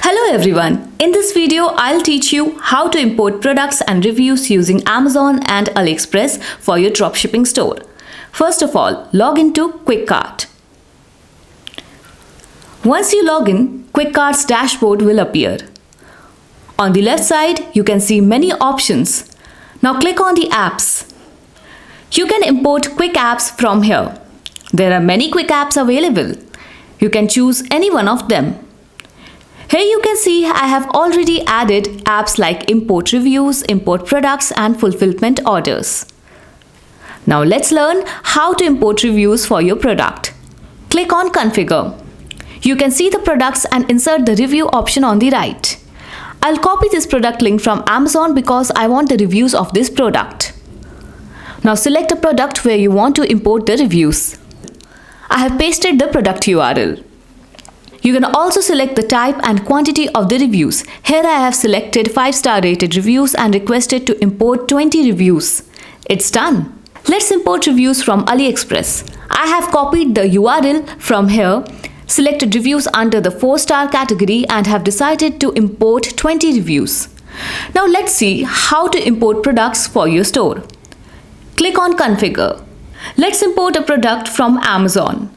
Hello everyone, in this video I'll teach you how to import products and reviews using Amazon and AliExpress for your dropshipping store. First of all, log into Kwikcart. Once you log in, Kwikcart's dashboard will appear. On the left side, you can see many options. Now click on the apps. You can import quick apps from here. There are many quick apps available. You can choose any one of them. Here you can see I have already added apps like import reviews, import products and fulfillment orders. Now let's learn how to import reviews for your product. Click on Configure. You can see the products and insert the review option on the right. I'll copy this product link from Amazon because I want the reviews of this product. Now select a product where you want to import the reviews. I have pasted the product URL. You can also select the type and quantity of the reviews. Here I have selected 5-star rated reviews and requested to import 20 reviews. It's done. Let's import reviews from AliExpress. I have copied the URL from here, selected reviews under the 4-star category and have decided to import 20 reviews. Now let's see how to import products for your store. Click on Configure. Let's import a product from Amazon.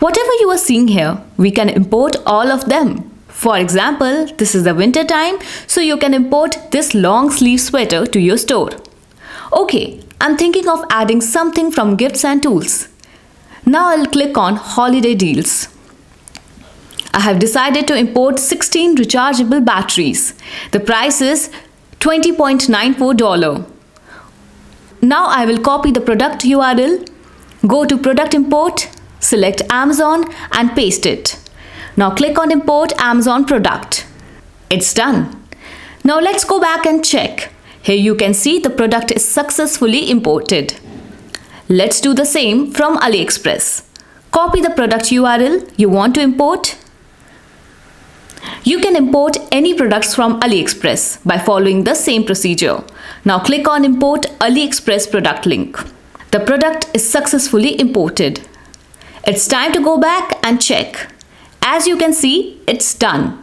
Whatever you are seeing here, we can import all of them. For example, this is the winter time, so you can import this long sleeve sweater to your store. Okay, I'm thinking of adding something from gifts and tools. Now I'll click on Holiday Deals. I have decided to import 16 rechargeable batteries. The price is $20.94. Now I will copy the product URL, go to Product Import, select Amazon and paste it. Now click on Import Amazon product. It's done. Now let's go back and check. Here you can see the product is successfully imported. Let's do the same from AliExpress. Copy the product URL you want to import. You can import any products from AliExpress by following the same procedure. Now click on Import AliExpress product link. The product is successfully imported. It's time to go back and check. As you can see, it's done.